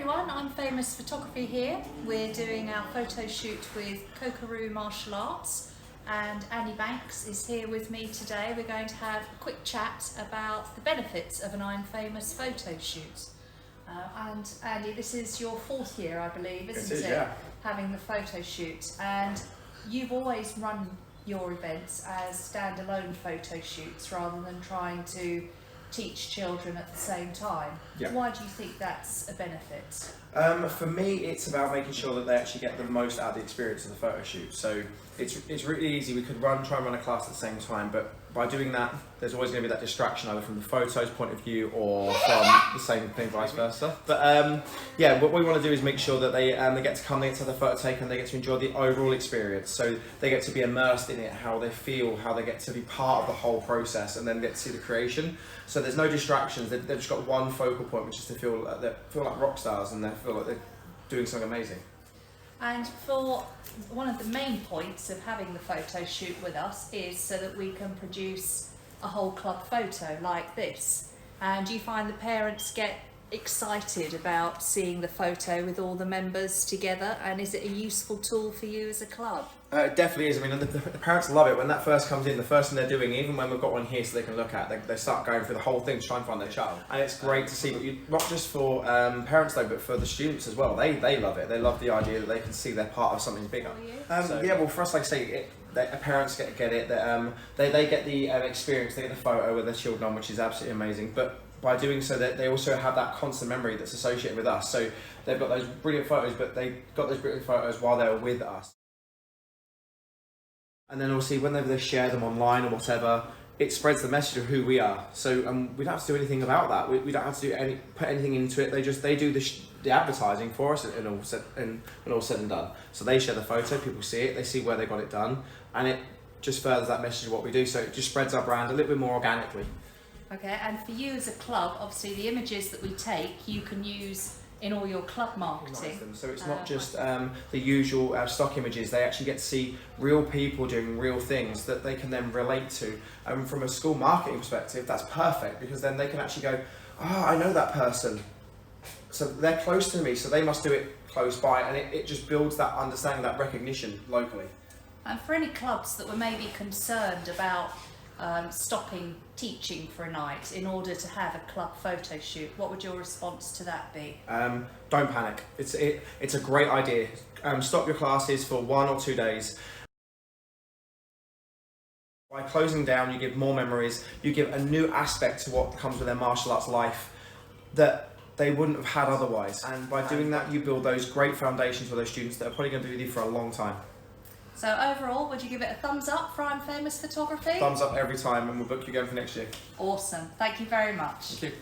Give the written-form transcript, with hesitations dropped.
everyone, I'm Famous Photography here. We're doing our photo shoot with Koku Martial Arts and Annie Banks is here with me today. We're going to have a quick chat about the benefits of an I'm Famous photo shoot. And Andy, this is your 4th year, I believe, isn't it? Yeah. Having the photo shoot, and you've always run your events as standalone photo shoots rather than trying to teach children at the same time. Yeah. Why do you think that's a benefit? For me, it's about making sure that they actually get the most out of the experience of the photo shoot. So it's really easy. We could try and run a class at the same time, but by doing that, there's always going to be that distraction either from the photos point of view or from the same thing, vice versa. But yeah, what we want to do is make sure that they get to come, they get to have the photo taken, and they get to enjoy the overall experience. So they get to be immersed in it, how they feel, how they get to be part of the whole process, and then get to see the creation. So there's no distractions. They've just got one focal point, which is to feel like rock stars, and they feel like they're doing something amazing. And for one of the main points of having the photo shoot with us is so that we can produce a whole club photo like this. And you find the parents get excited about seeing the photo with all the members together, and is it a useful tool for you as a club? It definitely is. I mean, the parents love it when that first comes in. The first thing they're doing, even when we've got one here so they can look at, they start going through the whole thing to try and find their child. And it's great to see, not just for parents though, but for the students as well. They love it. They love the idea that they can see they're part of something bigger. Yeah, well, for us, like I say, parents get it. They get the experience. They get the photo with their children on, which is absolutely amazing. But by doing so, that they also have that constant memory that's associated with us. So they've got those brilliant photos, but they got those brilliant photos while they were with us. And then obviously whenever they share them online or whatever, it spreads the message of who we are. So we don't have to do anything about that. We don't have to put anything into it. They do the advertising for us and all said and done. So they share the photo, people see it, they see where they got it done, and it just furthers that message of what we do. So it just spreads our brand a little bit more organically. Okay, and for you as a club, obviously the images that we take, you can use in all your club marketing. So it's not just the usual stock images. They actually get to see real people doing real things that they can then relate to. And from a school marketing perspective, that's perfect, because then they can actually go, I know that person. So they're close to me, so they must do it close by. And it just builds that understanding, that recognition locally. And for any clubs that were maybe concerned about stopping teaching for a night in order to have a club photo shoot, what would your response to that be? Don't panic. It's a great idea. Stop your classes for 1 or 2 days. By closing down, you give more memories, you give a new aspect to what comes with their martial arts life that they wouldn't have had otherwise. And by doing that, you build those great foundations for those students that are probably going to be with you for a long time. So overall, would you give it a thumbs up for I'm Famous Photography? Thumbs up every time, and we'll book you again for next year. Awesome. Thank you very much. Thank you.